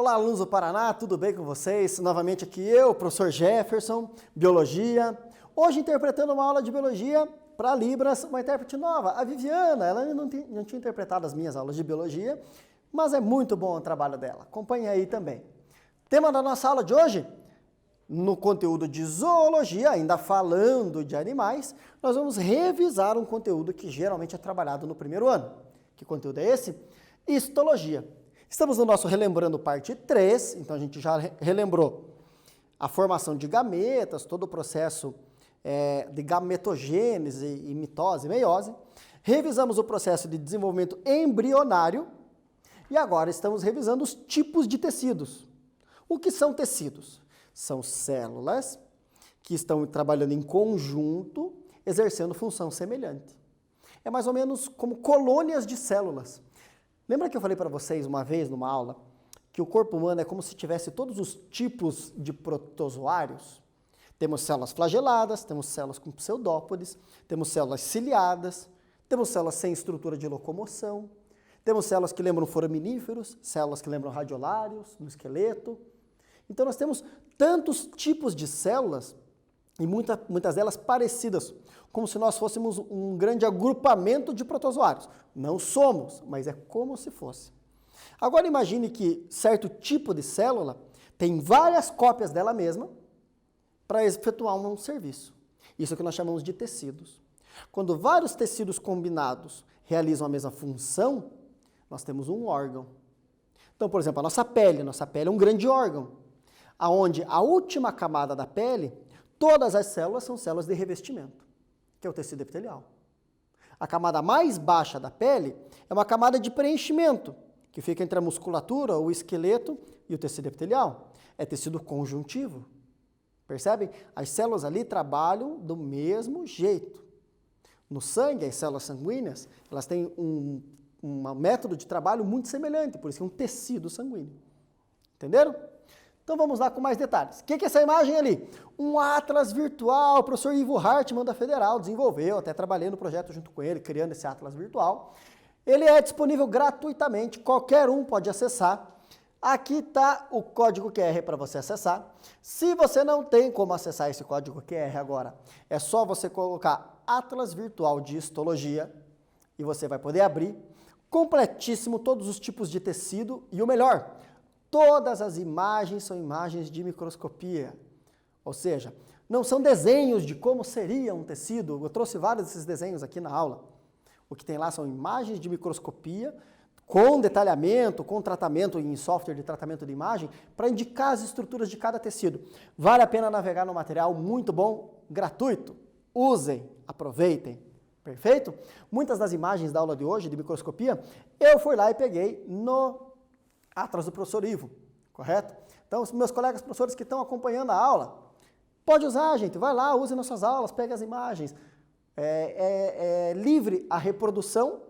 Olá, alunos do Paraná, tudo bem com vocês? Novamente aqui eu, professor Jefferson, Biologia. Hoje interpretando uma aula de Biologia para Libras, uma intérprete nova, a Viviana. Ela não tinha interpretado as minhas aulas de Biologia, mas é muito bom o trabalho dela. Acompanhe aí também. Tema da nossa aula de hoje, no conteúdo de Zoologia, ainda falando de animais, nós vamos revisar um conteúdo que geralmente é trabalhado no primeiro ano. Que conteúdo é esse? Histologia. Estamos no nosso Relembrando parte 3, então a gente já relembrou a formação de gametas, todo o processo de gametogênese e mitose e meiose. Revisamos o processo de desenvolvimento embrionário e agora estamos revisando os tipos de tecidos. O que são tecidos? São células que estão trabalhando em conjunto, exercendo função semelhante. É mais ou menos como colônias de células. Lembra que eu falei para vocês uma vez numa aula que o corpo humano é como se tivesse todos os tipos de protozoários? Temos células flageladas, temos células com pseudópodes, temos células ciliadas, temos células sem estrutura de locomoção, temos células que lembram foraminíferos, células que lembram radiolários no esqueleto. Então nós temos tantos tipos de células e muitas delas parecidas, como se nós fôssemos um grande agrupamento de protozoários. Não somos, mas é como se fosse. Agora imagine que certo tipo de célula tem várias cópias dela mesma para efetuar um serviço. Isso é o que nós chamamos de tecidos. Quando vários tecidos combinados realizam a mesma função, nós temos um órgão. Então, por exemplo, a nossa pele é um grande órgão, onde a última camada da pele, todas as células são células de revestimento, que é o tecido epitelial. A camada mais baixa da pele é uma camada de preenchimento, que fica entre a musculatura, o esqueleto e o tecido epitelial. É tecido conjuntivo. Percebem? As células ali trabalham do mesmo jeito. No sangue, as células sanguíneas, elas têm um método de trabalho muito semelhante, por isso que é um tecido sanguíneo. Entenderam? Então vamos lá com mais detalhes. O que é essa imagem ali? Um atlas virtual, o professor Ivo Hartmann da Federal desenvolveu, até trabalhei no projeto junto com ele, criando esse atlas virtual. Ele é disponível gratuitamente, qualquer um pode acessar. Aqui está o código QR para você acessar. Se você não tem como acessar esse código QR agora, é só você colocar Atlas Virtual de Histologia e você vai poder abrir. Completíssimo, todos os tipos de tecido e o melhor, todas as imagens são imagens de microscopia, ou seja, não são desenhos de como seria um tecido. Eu trouxe vários desses desenhos aqui na aula. O que tem lá são imagens de microscopia, com detalhamento, com tratamento em software de tratamento de imagem, para indicar as estruturas de cada tecido. Vale a pena navegar no material, muito bom, gratuito. Usem, aproveitem. Perfeito? Muitas das imagens da aula de hoje, de microscopia, eu fui lá e peguei no Atlas do professor Ivo, correto? Então, os meus colegas professores que estão acompanhando a aula, pode usar, gente, vai lá, use nas suas aulas, pegue as imagens. É livre a reprodução,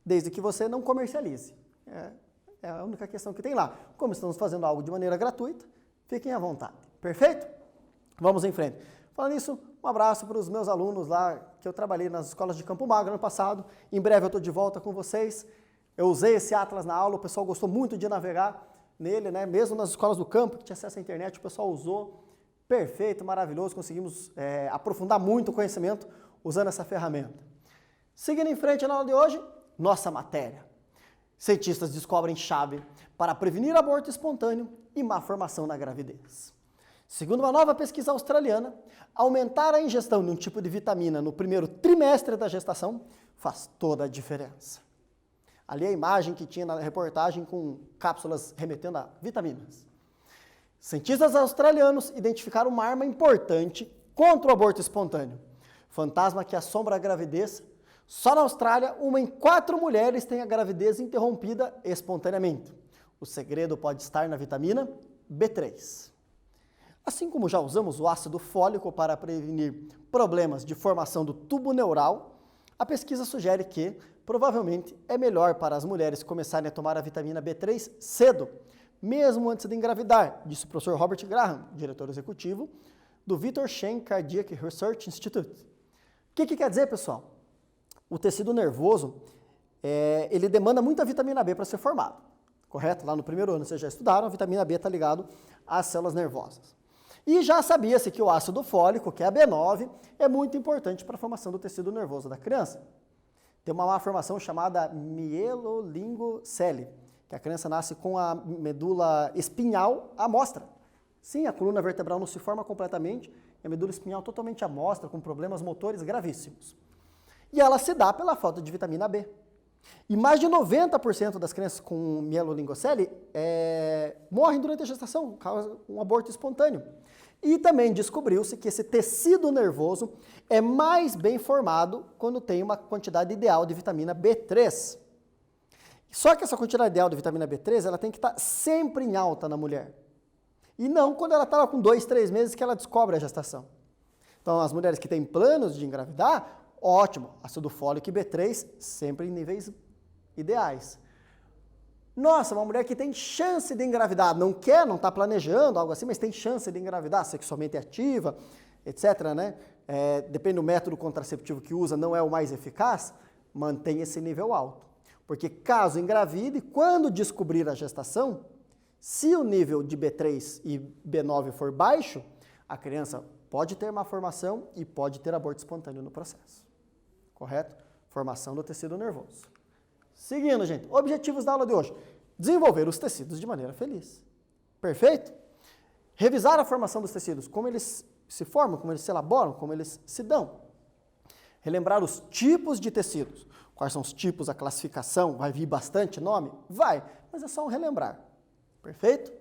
desde que você não comercialize. É a única questão que tem lá. Como estamos fazendo algo de maneira gratuita, fiquem à vontade. Perfeito? Vamos em frente. Falando nisso, um abraço para os meus alunos lá, que eu trabalhei nas escolas de Campo Magro ano passado. Em breve eu estou de volta com vocês. Eu usei esse atlas na aula, o pessoal gostou muito de navegar nele, né? Mesmo nas escolas do campo, que tinha acesso à internet, o pessoal usou. Perfeito, maravilhoso, conseguimos aprofundar muito o conhecimento usando essa ferramenta. Seguindo em frente na aula de hoje, nossa matéria. Cientistas descobrem chave para prevenir aborto espontâneo e má formação na gravidez. Segundo uma nova pesquisa australiana, aumentar a ingestão de um tipo de vitamina no primeiro trimestre da gestação faz toda a diferença. Ali a imagem que tinha na reportagem com cápsulas remetendo a vitaminas. Cientistas australianos identificaram uma arma importante contra o aborto espontâneo. Fantasma que assombra a gravidez. Só na Austrália, 1 em 4 mulheres tem a gravidez interrompida espontaneamente. O segredo pode estar na vitamina B3. Assim como já usamos o ácido fólico para prevenir problemas de formação do tubo neural, a pesquisa sugere que, provavelmente, é melhor para as mulheres começarem a tomar a vitamina B3 cedo, mesmo antes de engravidar, disse o professor Robert Graham, diretor executivo do Victor Shen Cardiac Research Institute. O que quer dizer, pessoal? O tecido nervoso, ele demanda muita vitamina B para ser formado. correto? Lá no primeiro ano vocês já estudaram, a vitamina B está ligado às células nervosas. E já sabia-se que o ácido fólico, que é a B9, é muito importante para a formação do tecido nervoso da criança. Tem uma malformação chamada mielolingocele, que a criança nasce com a medula espinhal à mostra. Sim, a coluna vertebral não se forma completamente, e a medula espinhal totalmente à mostra, com problemas motores gravíssimos. E ela se dá pela falta de vitamina B. E mais de 90% das crianças com mielolingocele morrem durante a gestação, causa um aborto espontâneo. E também descobriu-se que esse tecido nervoso é mais bem formado quando tem uma quantidade ideal de vitamina B3. Só que essa quantidade ideal de vitamina B3, ela tem que estar sempre em alta na mulher. E não quando ela está com 2, 3 meses que ela descobre a gestação. Então, as mulheres que têm planos de engravidar, ótimo, ácido fólico e B3 sempre em níveis ideais. Nossa, uma mulher que tem chance de engravidar, não quer, não está planejando, algo assim, mas tem chance de engravidar, sexualmente ativa, etc., né? Depende do método contraceptivo que usa, não é o mais eficaz, mantém esse nível alto. Porque caso engravide, quando descobrir a gestação, se o nível de B3 e B9 for baixo, a criança pode ter má formação e pode ter aborto espontâneo no processo. Correto? Formação do tecido nervoso. Seguindo, gente, objetivos da aula de hoje. Desenvolver os tecidos de maneira feliz. Perfeito? Revisar a formação dos tecidos, como eles se formam, como eles se elaboram, como eles se dão. Relembrar os tipos de tecidos. Quais são os tipos, a classificação, vai vir bastante nome? Vai, mas é só um relembrar. Perfeito?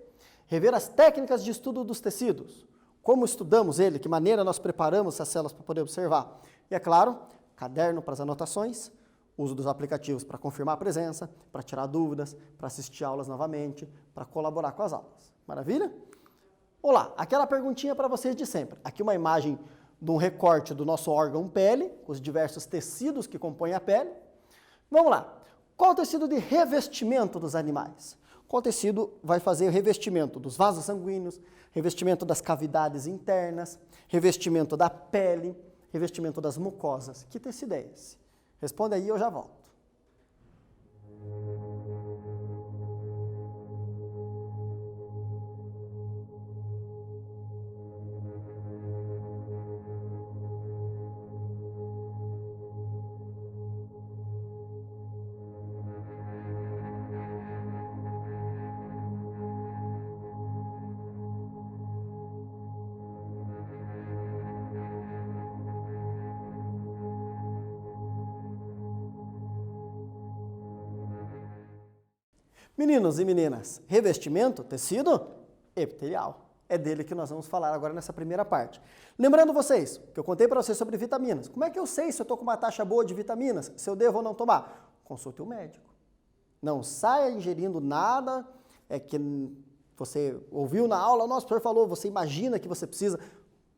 Rever as técnicas de estudo dos tecidos. Como estudamos ele, que maneira nós preparamos as células para poder observar. E é claro, caderno para as anotações, uso dos aplicativos para confirmar a presença, para tirar dúvidas, para assistir aulas novamente, para colaborar com as aulas. Maravilha? Olá, aquela perguntinha para vocês de sempre. Aqui uma imagem de um recorte do nosso órgão pele, os diversos tecidos que compõem a pele. Vamos lá. Qual o tecido de revestimento dos animais? Qual tecido vai fazer o revestimento dos vasos sanguíneos, revestimento das cavidades internas, revestimento da pele, revestimento das mucosas? Que tecido é esse? Responda aí e eu já volto. Meninos e meninas, revestimento, tecido epitelial. É dele que nós vamos falar agora nessa primeira parte. Lembrando vocês, que eu contei para vocês sobre vitaminas. Como é que eu sei se eu estou com uma taxa boa de vitaminas? Se eu devo ou não tomar? Consulte o médico. Não saia ingerindo nada que você ouviu na aula, nossa, o professor falou, você imagina que você precisa.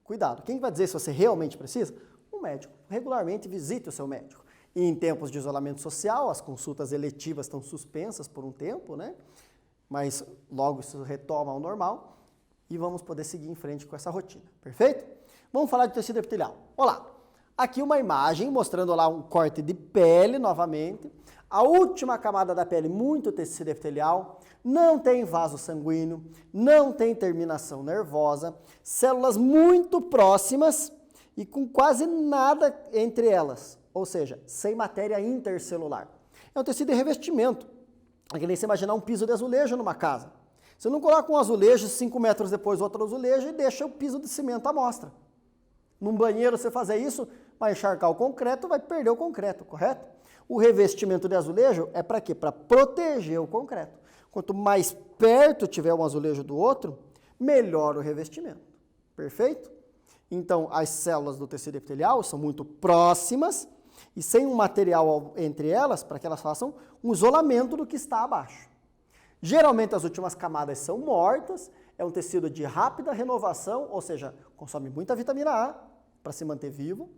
Cuidado, quem vai dizer se você realmente precisa? O médico. Regularmente visite o seu médico. E em tempos de isolamento social, as consultas eletivas estão suspensas por um tempo, né? Mas logo isso retoma ao normal e vamos poder seguir em frente com essa rotina, perfeito? Vamos falar de tecido epitelial. Olá, aqui uma imagem mostrando lá um corte de pele novamente. A última camada da pele, muito tecido epitelial, não tem vaso sanguíneo, não tem terminação nervosa, células muito próximas e com quase nada entre elas. Ou seja, sem matéria intercelular. É um tecido de revestimento. É que nem você imaginar um piso de azulejo numa casa. Você não coloca um azulejo 5 metros depois outro azulejo e deixa o piso de cimento à mostra. Num banheiro você fazer isso, vai encharcar o concreto, vai perder o concreto, correto? O revestimento de azulejo é para quê? Para proteger o concreto. Quanto mais perto tiver um azulejo do outro, melhor o revestimento. Perfeito? Então, as células do tecido epitelial são muito próximas e sem um material entre elas para que elas façam um isolamento do que está abaixo. Geralmente as últimas camadas são mortas, é um tecido de rápida renovação, ou seja, consome muita vitamina A para se manter vivo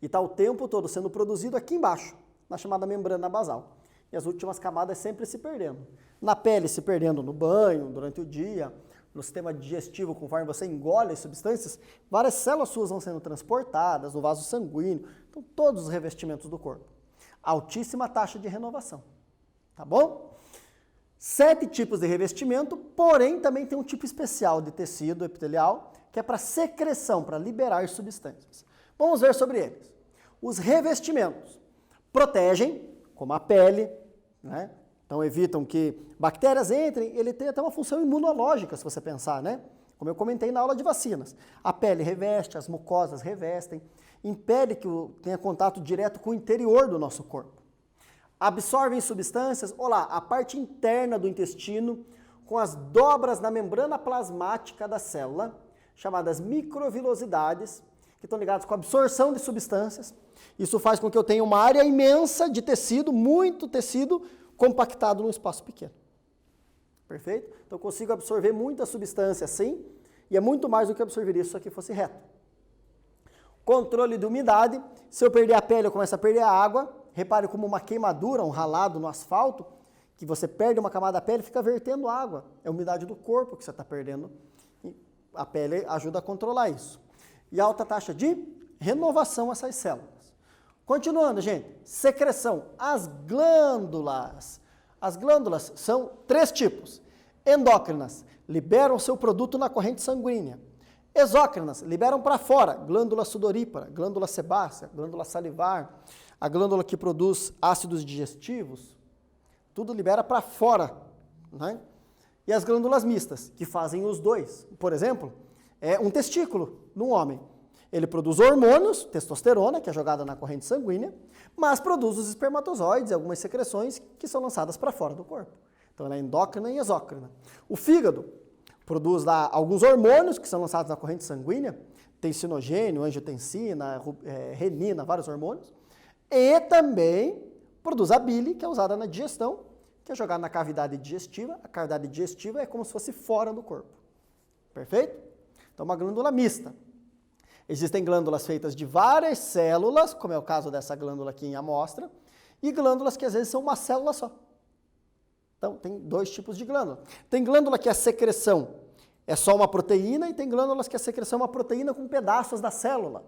e está o tempo todo sendo produzido aqui embaixo, na chamada membrana basal. E as últimas camadas sempre se perdendo. Na pele se perdendo no banho, durante o dia, no sistema digestivo, conforme você engole as substâncias, várias células suas vão sendo transportadas, no vaso sanguíneo, então todos os revestimentos do corpo. Altíssima taxa de renovação, tá bom? 7 tipos de revestimento, porém também tem um tipo especial de tecido epitelial, que é para secreção, para liberar substâncias. Vamos ver sobre eles. Os revestimentos protegem, como a pele, né? Então evitam que bactérias entrem, ele tem até uma função imunológica, se você pensar, né? Como eu comentei na aula de vacinas. A pele reveste, as mucosas revestem, impede que tenha contato direto com o interior do nosso corpo. Absorvem substâncias, a parte interna do intestino, com as dobras na membrana plasmática da célula, chamadas microvilosidades, que estão ligadas com a absorção de substâncias. Isso faz com que eu tenha uma área imensa de tecido, muito tecido, compactado num espaço pequeno. Perfeito? Então eu consigo absorver muita substância assim, e é muito mais do que absorveria se isso aqui fosse reto. Controle de umidade. Se eu perder a pele, eu começo a perder a água. Repare como uma queimadura, um ralado no asfalto, que você perde uma camada da pele e fica vertendo água. É a umidade do corpo que você está perdendo. E a pele ajuda a controlar isso. E alta taxa de renovação essas células. Continuando, gente. Secreção. As glândulas. As glândulas são 3 tipos. Endócrinas, liberam seu produto na corrente sanguínea. Exócrinas, liberam para fora, glândula sudorípara, glândula sebácea, glândula salivar, a glândula que produz ácidos digestivos, tudo libera para fora, né? E as glândulas mistas, que fazem os dois. Por exemplo, é um testículo num homem. Ele produz hormônios, testosterona, que é jogada na corrente sanguínea, mas produz os espermatozoides e algumas secreções que são lançadas para fora do corpo. Então ela é endócrina e exócrina. O fígado produz lá alguns hormônios que são lançados na corrente sanguínea, tensinogênio, angiotensina, renina, vários hormônios. E também produz a bile, que é usada na digestão, que é jogada na cavidade digestiva. A cavidade digestiva é como se fosse fora do corpo. Perfeito? Então uma glândula mista. Existem glândulas feitas de várias células, como é o caso dessa glândula aqui em amostra, e glândulas que às vezes são uma célula só. Então, tem 2 tipos de glândula. Tem glândula que a secreção é só uma proteína e tem glândulas que a secreção é uma proteína com pedaços da célula.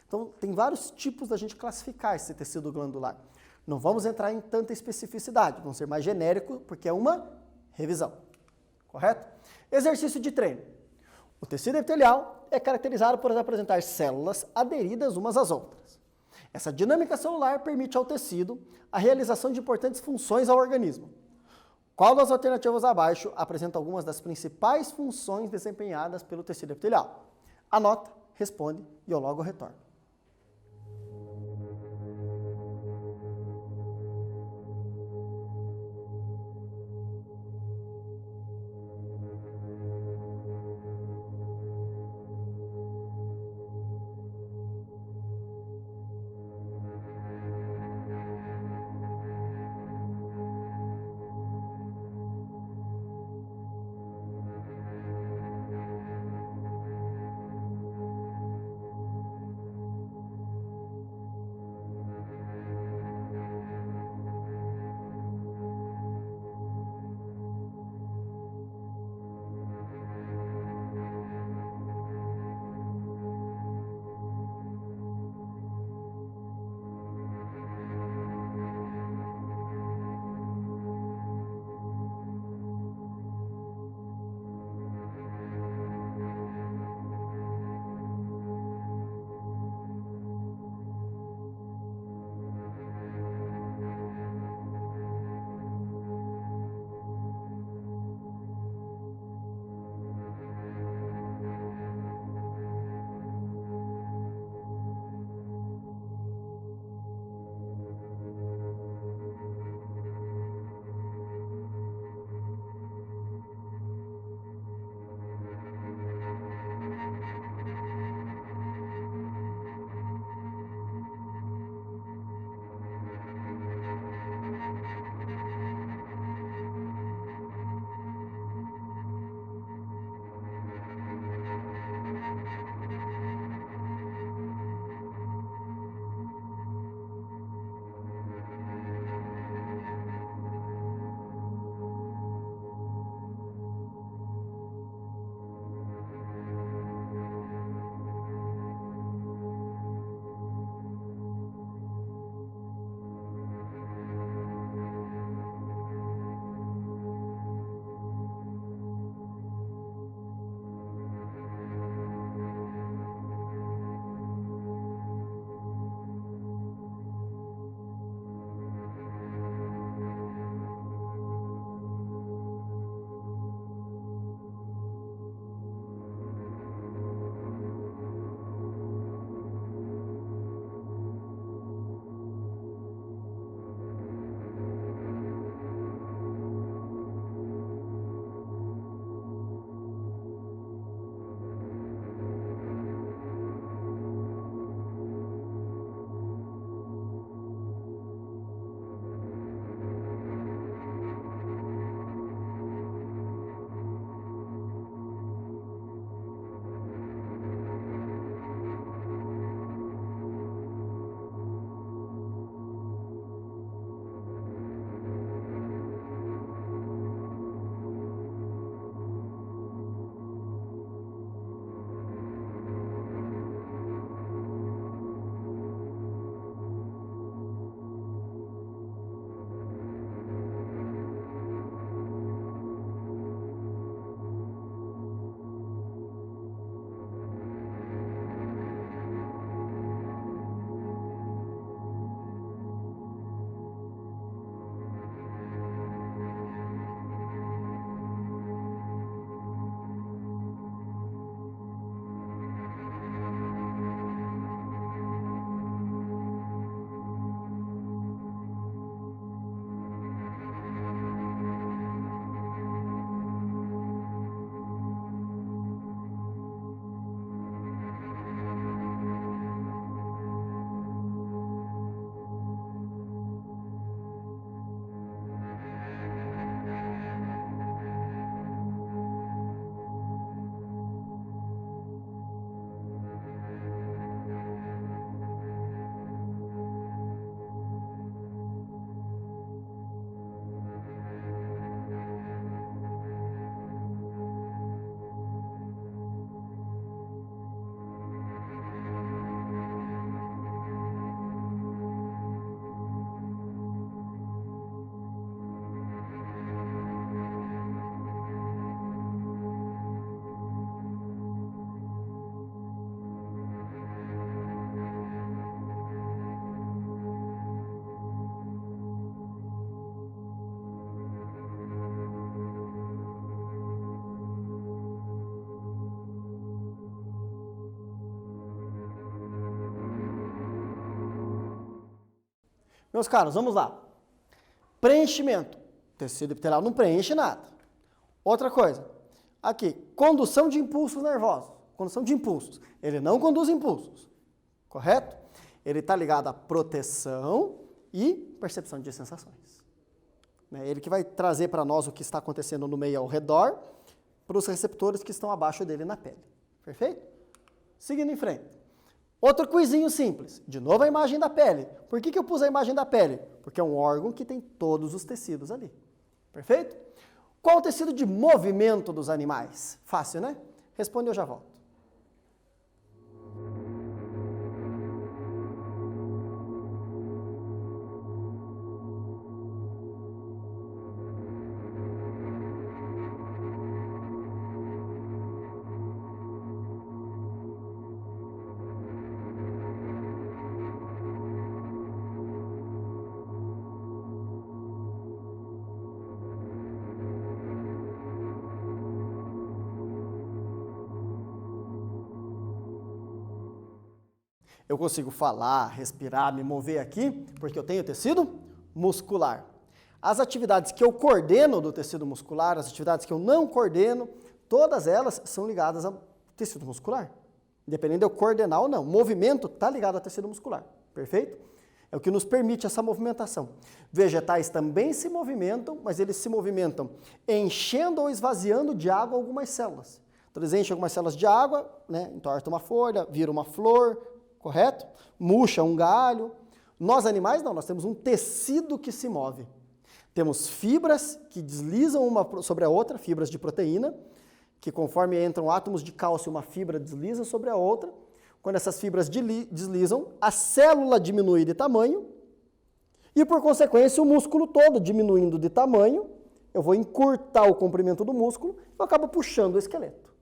Então, tem vários tipos da gente classificar esse tecido glandular. Não vamos entrar em tanta especificidade, vamos ser mais genérico, porque é uma revisão. Correto? Exercício de treino. O tecido epitelial é caracterizado por apresentar células aderidas umas às outras. Essa dinâmica celular permite ao tecido a realização de importantes funções ao organismo. Qual das alternativas abaixo apresenta algumas das principais funções desempenhadas pelo tecido epitelial? Anota, responde e eu logo retorno. Meus caros, vamos lá. Preenchimento. Tecido epitelial não preenche nada. Outra coisa. Aqui, condução de impulsos nervosos. Condução de impulsos. Ele não conduz impulsos. Correto? Ele está ligado à proteção e percepção de sensações. Ele que vai trazer para nós o que está acontecendo no meio ao redor, para os receptores que estão abaixo dele na pele. Perfeito? Seguindo em frente. Outro quizinho simples. De novo a imagem da pele. Por que eu pus a imagem da pele? Porque é um órgão que tem todos os tecidos ali. Perfeito? Qual o tecido de movimento dos animais? Fácil, né? Responde, eu já volto. Eu consigo falar, respirar, me mover aqui, porque eu tenho tecido muscular. As atividades que eu coordeno do tecido muscular, as atividades que eu não coordeno, todas elas são ligadas ao tecido muscular. Independente de eu coordenar ou não. O movimento está ligado ao tecido muscular. Perfeito? É o que nos permite essa movimentação. Vegetais também se movimentam, mas eles se movimentam enchendo ou esvaziando de água algumas células. Então eles enchem algumas células de água, né? Entorta uma folha, vira uma flor, correto? Murcha um galho. Nós animais não, nós temos um tecido que se move. Temos fibras que deslizam uma sobre a outra, fibras de proteína, que conforme entram átomos de cálcio, uma fibra desliza sobre a outra. Quando essas fibras deslizam, a célula diminui de tamanho e, por consequência, o músculo todo diminuindo de tamanho, eu vou encurtar o comprimento do músculo e eu acabo puxando o esqueleto.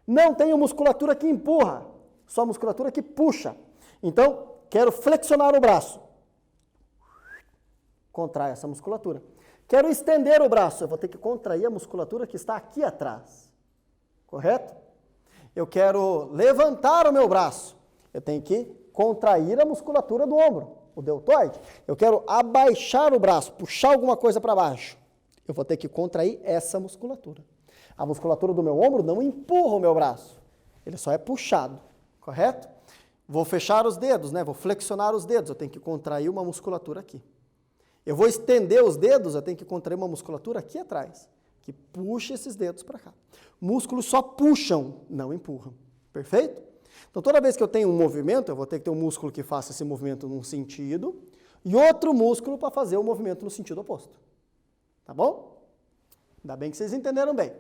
Não tenho musculatura que empurra, só musculatura que puxa. Então, quero flexionar o braço. Contrai essa musculatura. Quero estender o braço, eu vou ter que contrair a musculatura que está aqui atrás. Correto? Eu quero levantar o meu braço, eu tenho que contrair a musculatura do ombro, o deltoide. Eu quero abaixar o braço, puxar alguma coisa para baixo, eu vou ter que contrair essa musculatura. A musculatura do meu ombro não empurra o meu braço, ele só é puxado, correto? Vou fechar os dedos, né? Vou flexionar os dedos, eu tenho que contrair uma musculatura aqui. Eu vou estender os dedos, eu tenho que contrair uma musculatura aqui atrás, que puxa esses dedos para cá. Músculos só puxam, não empurram. Perfeito? Então, toda vez que eu tenho um movimento, eu vou ter que ter um músculo que faça esse movimento num sentido e outro músculo para fazer o movimento no sentido oposto. Tá bom? Ainda bem que vocês entenderam bem.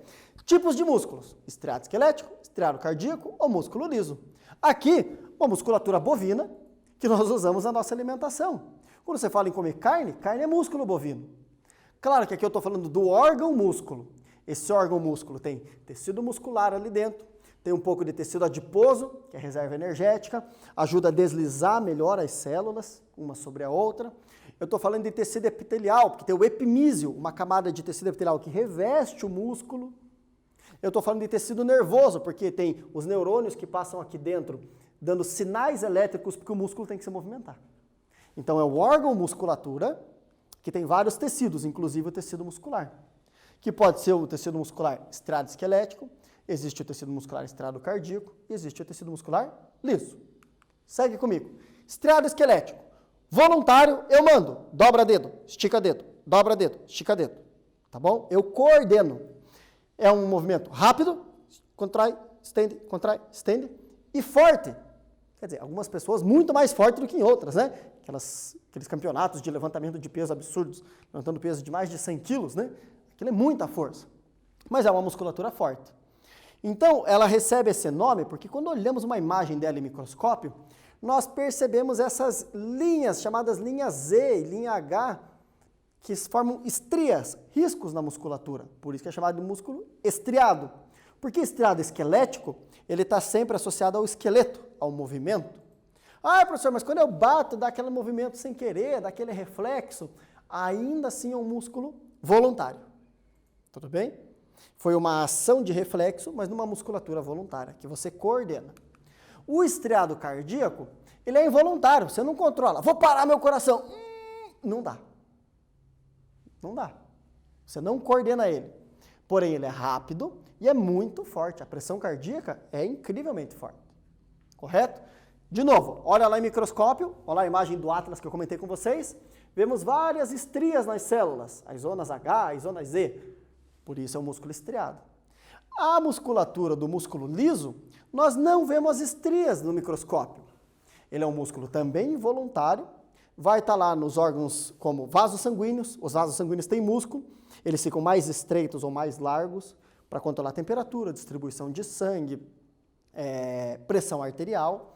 Tipos de músculos: estriado esquelético, estriado cardíaco ou músculo liso. Aqui, uma musculatura bovina que nós usamos na nossa alimentação. Quando você fala em comer carne, carne é músculo bovino. Claro que aqui eu estou falando do órgão músculo. Esse órgão músculo tem tecido muscular ali dentro, tem um pouco de tecido adiposo, que é reserva energética, ajuda a deslizar melhor as células, uma sobre a outra. Eu estou falando de tecido epitelial, porque tem o epimísio, uma camada de tecido epitelial que reveste o músculo. Eu estou falando de tecido nervoso, porque tem os neurônios que passam aqui dentro, dando sinais elétricos, porque o músculo tem que se movimentar. Então é o órgão musculatura, que tem vários tecidos, inclusive o tecido muscular, que pode ser o tecido muscular estriado esquelético, existe o tecido muscular estriado cardíaco, e existe o tecido muscular liso. Segue comigo. Estriado esquelético. Voluntário, eu mando. Dobra dedo, estica dedo, dobra dedo, estica dedo. Tá bom? Eu coordeno. É um movimento rápido, contrai, estende, e forte. Quer dizer, algumas pessoas muito mais fortes do que em outras, né? Aqueles campeonatos de levantamento de peso absurdos, levantando peso de mais de 100 quilos, né? Aquilo é muita força, mas é uma musculatura forte. Então, ela recebe esse nome porque quando olhamos uma imagem dela em microscópio, nós percebemos essas linhas, chamadas linha Z e linha H, que formam estrias, riscos na musculatura. Por isso que é chamado de músculo estriado. Porque estriado esquelético, ele está sempre associado ao esqueleto, ao movimento. Ah, professor, mas quando eu bato, dá aquele movimento sem querer, dá aquele reflexo, ainda assim é um músculo voluntário. Tudo bem? Foi uma ação de reflexo, mas numa musculatura voluntária, que você coordena. O estriado cardíaco, ele é involuntário, você não controla. Vou parar meu coração. Não dá. Não dá. Você não coordena ele. Porém, ele é rápido e é muito forte. A pressão cardíaca é incrivelmente forte. Correto? De novo, olha lá em microscópio, olha lá a imagem do Atlas que eu comentei com vocês. Vemos várias estrias nas células, as zonas H, as zonas Z. Por isso é um músculo estriado. A musculatura do músculo liso, nós não vemos as estrias no microscópio. Ele é um músculo também involuntário, vai estar lá nos órgãos como vasos sanguíneos. Os vasos sanguíneos têm músculo, eles ficam mais estreitos ou mais largos para controlar a temperatura, distribuição de sangue, pressão arterial.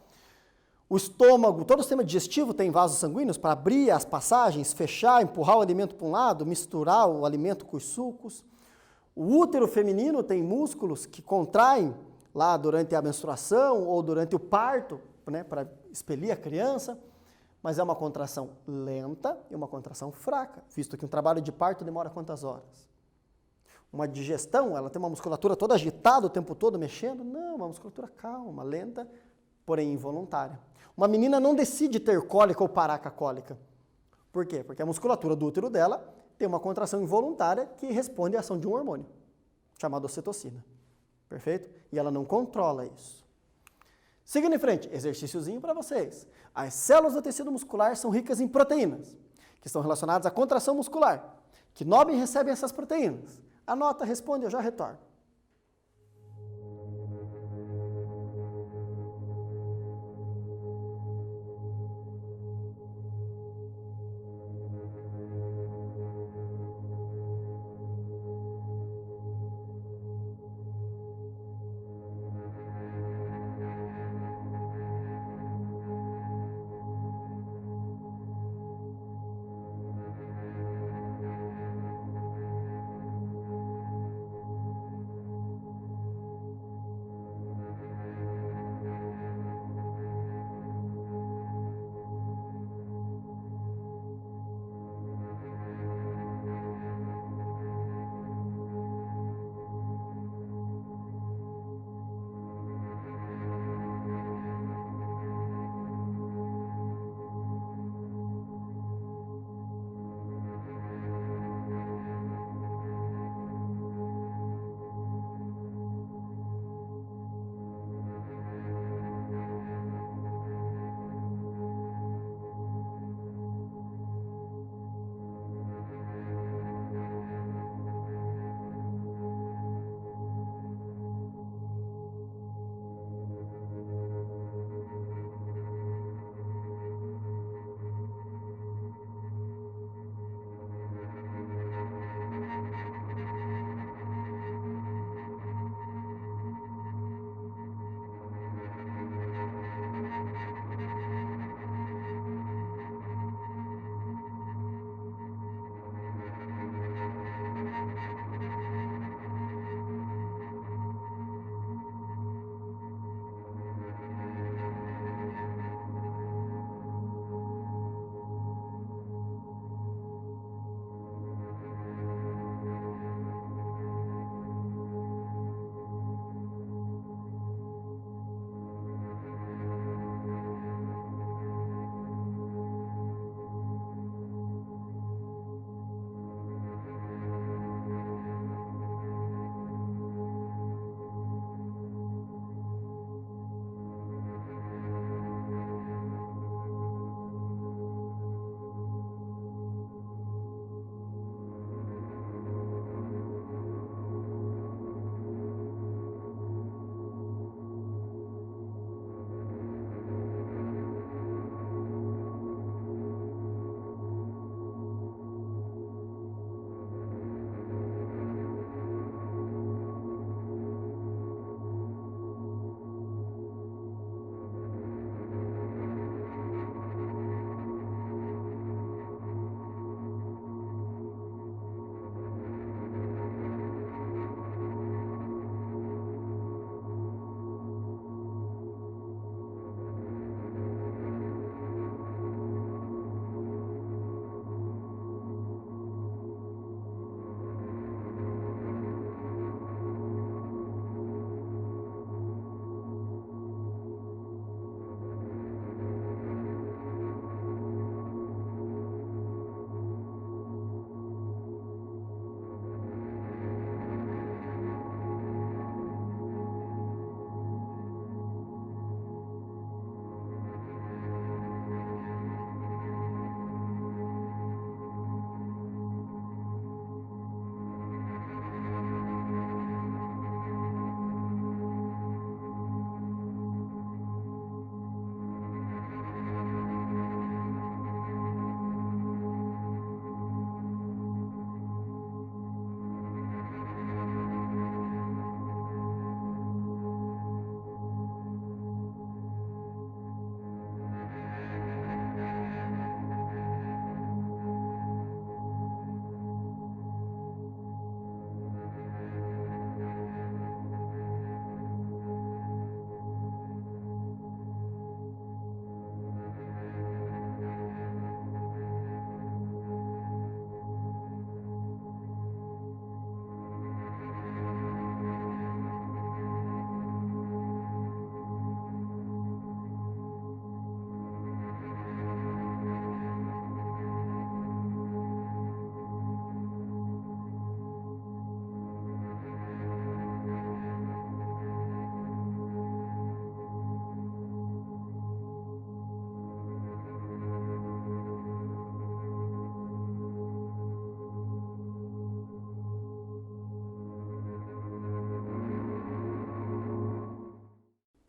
O estômago, todo o sistema digestivo tem vasos sanguíneos para abrir as passagens, fechar, empurrar o alimento para um lado, misturar o alimento com os sucos. O útero feminino tem músculos que contraem lá durante a menstruação ou durante o parto, né, para expelir a criança, mas é uma contração lenta e uma contração fraca, visto que um trabalho de parto demora quantas horas? Uma digestão, ela tem uma musculatura toda agitada o tempo todo, mexendo? Não, uma musculatura calma, lenta, porém involuntária. Uma menina não decide ter cólica ou parar com a cólica. Por quê? Porque a musculatura do útero dela tem uma contração involuntária que responde à ação de um hormônio, chamado ocitocina. Perfeito? E ela não controla isso. Seguindo em frente, exercíciozinho para vocês. As células do tecido muscular são ricas em proteínas, que estão relacionadas à contração muscular. Que nobre recebem essas proteínas? Anota, responde, eu já retorno.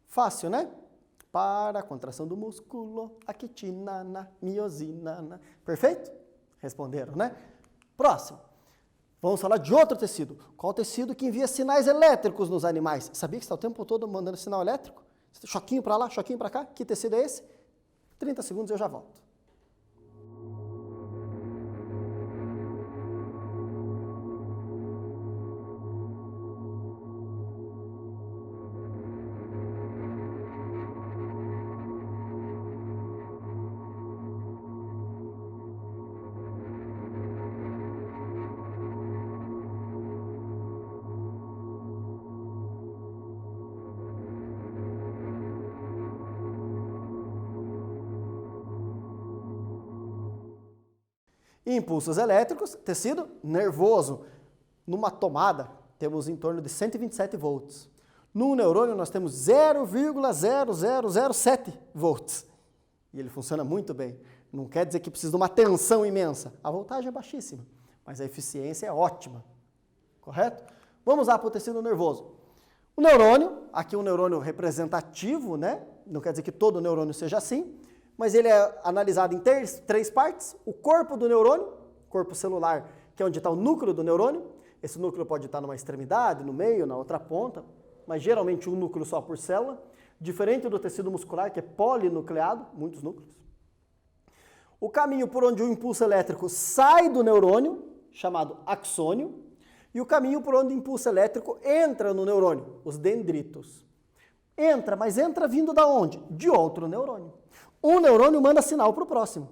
Fácil, né? Para a contração do músculo, actina, miosina. Perfeito? Responderam, né? Próximo. Vamos falar de outro tecido. Qual tecido que envia sinais elétricos nos animais? Sabia que está o tempo todo mandando sinal elétrico? Choquinho para lá, choquinho para cá. Que tecido é esse? 30 segundos e eu já volto. Impulsos elétricos, tecido nervoso. Numa tomada, temos em torno de 127 volts. Num neurônio, nós temos 0,0007 volts. E ele funciona muito bem. Não quer dizer que precisa de uma tensão imensa. A voltagem é baixíssima, mas a eficiência é ótima. Correto? Vamos lá para o tecido nervoso. O neurônio, aqui um neurônio representativo, né? Não quer dizer que todo neurônio seja assim, mas ele é analisado em três partes. O corpo do neurônio, corpo celular, que é onde está o núcleo do neurônio. Esse núcleo pode estar numa extremidade, no meio, na outra ponta, mas geralmente um núcleo só por célula, diferente do tecido muscular, que é polinucleado, muitos núcleos. O caminho por onde o impulso elétrico sai do neurônio, chamado axônio, e o caminho por onde o impulso elétrico entra no neurônio, os dendritos. Entra, mas entra vindo da onde? De outro neurônio. Um neurônio manda sinal para o próximo.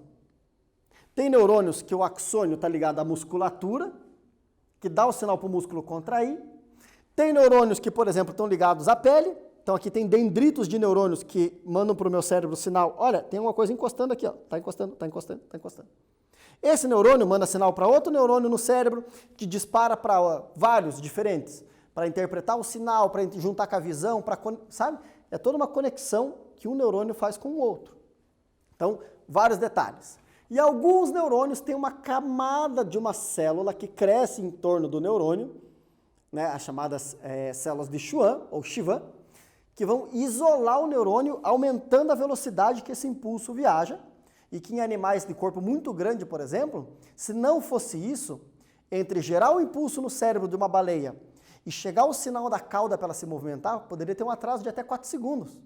Tem neurônios que o axônio está ligado à musculatura, que dá o sinal para o músculo contrair. Tem neurônios que, por exemplo, estão ligados à pele. Então aqui tem dendritos de neurônios que mandam para o meu cérebro o sinal. Olha, tem uma coisa encostando aqui, ó. Está encostando, está encostando, está encostando. Esse neurônio manda sinal para outro neurônio no cérebro que dispara para vários diferentes, para interpretar o sinal, para juntar com a visão, sabe? É toda uma conexão que um neurônio faz com o outro. Então, vários detalhes. E alguns neurônios têm uma camada de uma célula que cresce em torno do neurônio, né, as chamadas células de Schwann, ou Schwann, que vão isolar o neurônio, aumentando a velocidade que esse impulso viaja, e que em animais de corpo muito grande, por exemplo, se não fosse isso, entre gerar o impulso no cérebro de uma baleia e chegar o sinal da cauda para ela se movimentar, poderia ter um atraso de até 4 segundos.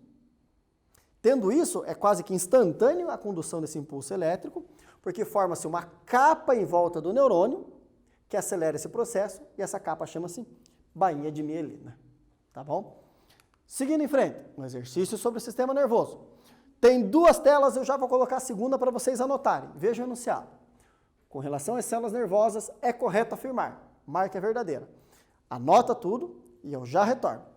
Tendo isso, é quase que instantâneo a condução desse impulso elétrico, porque forma-se uma capa em volta do neurônio, que acelera esse processo, e essa capa chama-se bainha de mielina. Tá bom? Seguindo em frente, um exercício sobre o sistema nervoso. Tem 2 telas, eu já vou colocar a segunda para vocês anotarem. Veja o enunciado. Com relação às células nervosas, é correto afirmar. Marca é verdadeira. Anota tudo e eu já retorno.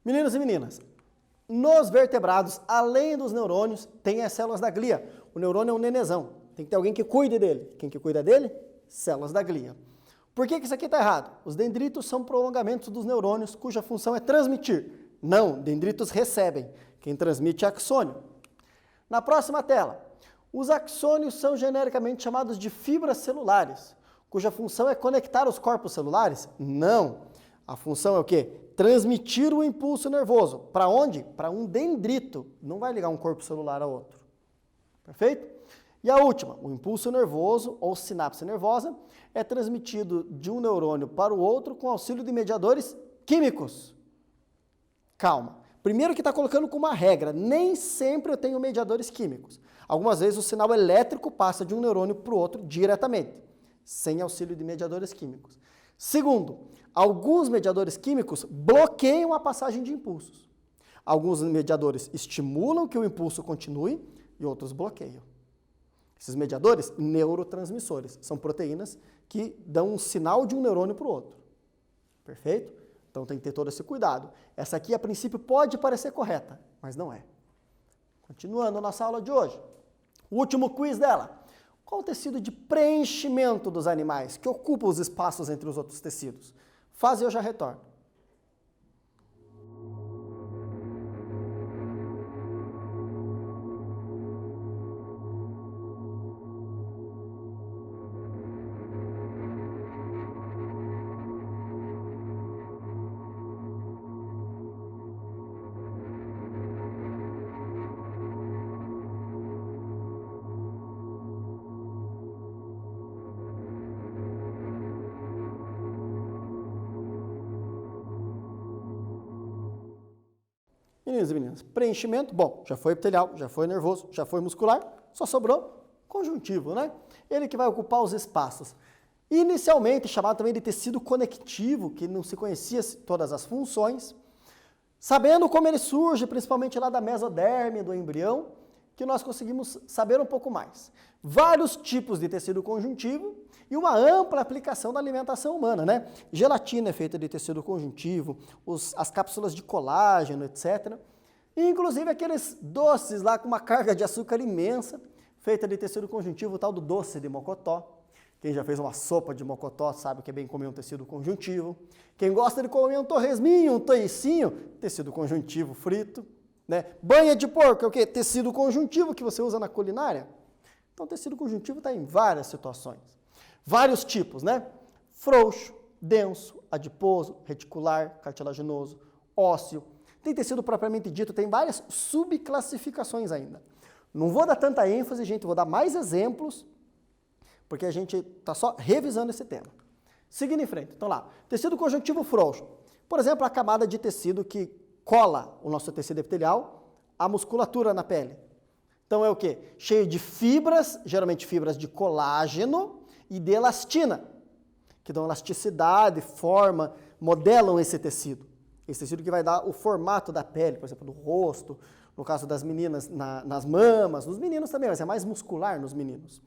Meninos e meninas, nos vertebrados, além dos neurônios, tem as células da glia. O neurônio é um nenezão, tem que ter alguém que cuide dele. Quem que cuida dele? Células da glia. Por que isso aqui está errado? Os dendritos são prolongamentos dos neurônios, cuja função é transmitir. Não, dendritos recebem. Quem transmite é axônio. Na próxima tela, os axônios são genericamente chamados de fibras celulares, cuja função é conectar os corpos celulares? Não. A função é o quê? Transmitir o impulso nervoso. Para onde? Para um dendrito. Não vai ligar um corpo celular a outro. Perfeito? E a última, o impulso nervoso ou sinapse nervosa é transmitido de um neurônio para o outro com auxílio de mediadores químicos. Calma. Primeiro que está colocando como uma regra, nem sempre eu tenho mediadores químicos. Algumas vezes o sinal elétrico passa de um neurônio para o outro diretamente, sem auxílio de mediadores químicos. Segundo, alguns mediadores químicos bloqueiam a passagem de impulsos. Alguns mediadores estimulam que o impulso continue e outros bloqueiam. Esses mediadores, neurotransmissores, são proteínas que dão um sinal de um neurônio para o outro. Perfeito? Então tem que ter todo esse cuidado. Essa aqui, a princípio, pode parecer correta, mas não é. Continuando a nossa aula de hoje. O último quiz dela. Qual o tecido de preenchimento dos animais que ocupa os espaços entre os outros tecidos? Faz e eu já retorno. Meninos e meninas, preenchimento, bom, já foi epitelial, já foi nervoso, já foi muscular, só sobrou conjuntivo, né? Ele que vai ocupar os espaços. Inicialmente chamado também de tecido conectivo, que não se conhecia todas as funções. Sabendo como ele surge, principalmente lá da mesoderme do embrião, que nós conseguimos saber um pouco mais. Vários tipos de tecido conjuntivo e uma ampla aplicação da alimentação humana, né? Gelatina é feita de tecido conjuntivo, as cápsulas de colágeno, etc. E, inclusive aqueles doces lá com uma carga de açúcar imensa, feita de tecido conjuntivo, o tal do doce de mocotó. Quem já fez uma sopa de mocotó sabe que é bem comer um tecido conjuntivo. Quem gosta de comer um torresminho, um toicinho, tecido conjuntivo frito. Né? Banha de porco é o quê? Tecido conjuntivo que você usa na culinária. Então, tecido conjuntivo está em várias situações. Vários tipos, né? Frouxo, denso, adiposo, reticular, cartilaginoso, ósseo. Tem tecido propriamente dito, tem várias subclassificações ainda. Não vou dar tanta ênfase, gente, vou dar mais exemplos, porque a gente está só revisando esse tema. Seguindo em frente, então lá, tecido conjuntivo frouxo. Por exemplo, a camada de tecido que cola o nosso tecido epitelial, a musculatura na pele. Então é o quê? Cheio de fibras, geralmente fibras de colágeno e de elastina, que dão elasticidade, forma, modelam esse tecido. Esse tecido que vai dar o formato da pele, por exemplo, do rosto, no caso das meninas, nas mamas, nos meninos também, mas é mais muscular nos meninos.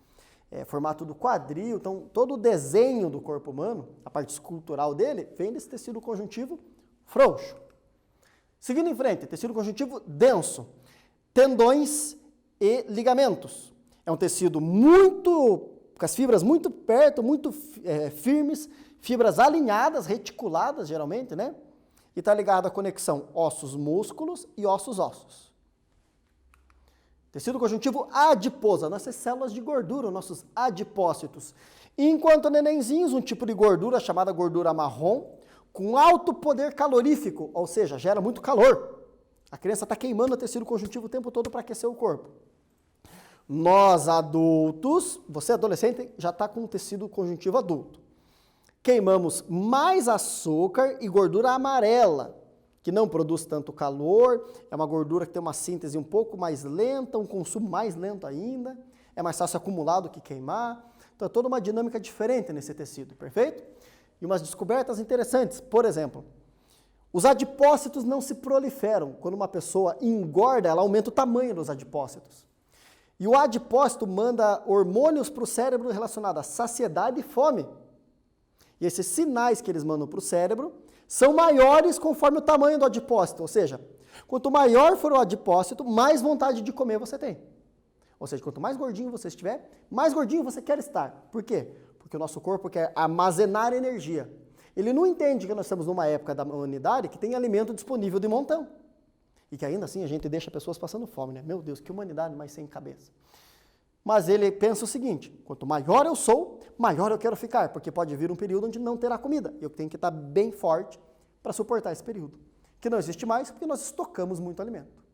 Formato do quadril, então todo o desenho do corpo humano, a parte escultural dele, vem desse tecido conjuntivo frouxo. Seguindo em frente, tecido conjuntivo denso, tendões e ligamentos. É um tecido com as fibras muito perto, muito firmes, fibras alinhadas, reticuladas geralmente, né? E está ligado à conexão ossos-músculos e ossos-ossos. Tecido conjuntivo adiposo, nossas células de gordura, nossos adipócitos. Enquanto nenenzinhos, um tipo de gordura chamada gordura marrom, com alto poder calorífico, ou seja, gera muito calor. A criança está queimando o tecido conjuntivo o tempo todo para aquecer o corpo. Nós adultos, você adolescente, já está com o tecido conjuntivo adulto. Queimamos mais açúcar e gordura amarela, que não produz tanto calor, é uma gordura que tem uma síntese um pouco mais lenta, um consumo mais lento ainda, é mais fácil acumular do que queimar. Então é toda uma dinâmica diferente nesse tecido, perfeito? E umas descobertas interessantes, por exemplo, os adipócitos não se proliferam. Quando uma pessoa engorda, ela aumenta o tamanho dos adipócitos. E o adipócito manda hormônios para o cérebro relacionados à saciedade e fome. E esses sinais que eles mandam para o cérebro são maiores conforme o tamanho do adipócito, ou seja, quanto maior for o adipócito, mais vontade de comer você tem. Ou seja, quanto mais gordinho você estiver, mais gordinho você quer estar. Por quê? Porque o nosso corpo quer armazenar energia. Ele não entende que nós estamos numa época da humanidade que tem alimento disponível de montão. E que ainda assim a gente deixa pessoas passando fome, né? Meu Deus, que humanidade mais sem cabeça. Mas ele pensa o seguinte, quanto maior eu sou, maior eu quero ficar, porque pode vir um período onde não terá comida. E eu tenho que estar bem forte para suportar esse período. Que não existe mais porque nós estocamos muito alimento.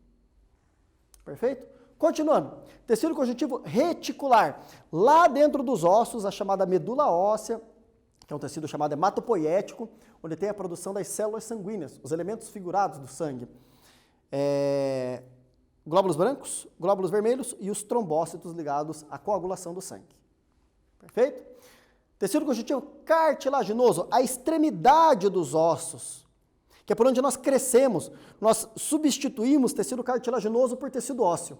Perfeito? Continuando. Tecido conjuntivo reticular. Lá dentro dos ossos, a chamada medula óssea, que é um tecido chamado hematopoético, onde tem a produção das células sanguíneas, os elementos figurados do sangue. Glóbulos brancos, glóbulos vermelhos e os trombócitos ligados à coagulação do sangue. Perfeito? Tecido conjuntivo cartilaginoso, a extremidade dos ossos, que é por onde nós crescemos. Nós substituímos tecido cartilaginoso por tecido ósseo.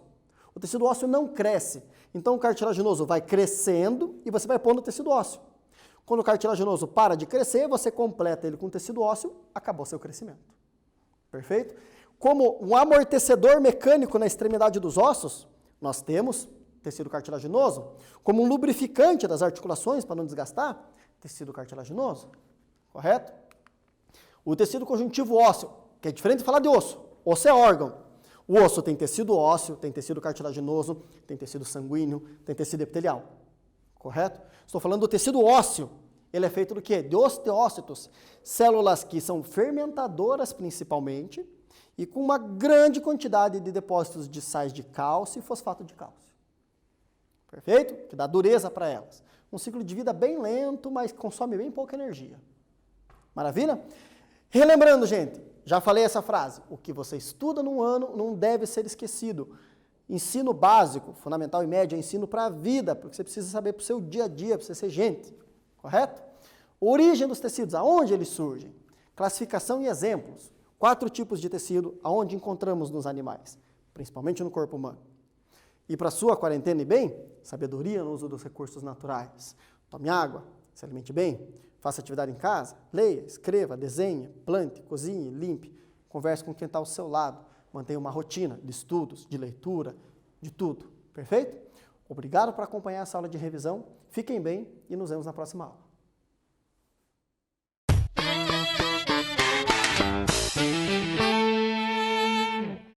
O tecido ósseo não cresce, então o cartilaginoso vai crescendo e você vai pondo tecido ósseo. Quando o cartilaginoso para de crescer, você completa ele com tecido ósseo, acabou seu crescimento. Perfeito? Como um amortecedor mecânico na extremidade dos ossos, nós temos tecido cartilaginoso. Como um lubrificante das articulações, para não desgastar, tecido cartilaginoso. Correto? O tecido conjuntivo ósseo, que é diferente de falar de osso. Osso é órgão. O osso tem tecido ósseo, tem tecido cartilaginoso, tem tecido sanguíneo, tem tecido epitelial. Correto? Estou falando do tecido ósseo. Ele é feito do quê? De osteócitos, células que são fermentadoras principalmente e com uma grande quantidade de depósitos de sais de cálcio e fosfato de cálcio. Perfeito? Que dá dureza para elas. Um ciclo de vida bem lento, mas consome bem pouca energia. Maravilha? Relembrando, gente, já falei essa frase, o que você estuda num ano não deve ser esquecido. Ensino básico, fundamental e médio, é ensino para a vida, porque você precisa saber para o seu dia a dia, para você ser gente. Correto? Origem dos tecidos, aonde eles surgem? Classificação e exemplos. 4 tipos de tecido, aonde encontramos nos animais, principalmente no corpo humano. E para sua quarentena e bem, sabedoria no uso dos recursos naturais. Tome água, se alimente bem, faça atividade em casa, leia, escreva, desenhe, plante, cozinhe, limpe, converse com quem está ao seu lado, mantenha uma rotina de estudos, de leitura, de tudo. Perfeito? Obrigado por acompanhar essa aula de revisão. Fiquem bem e nos vemos na próxima aula.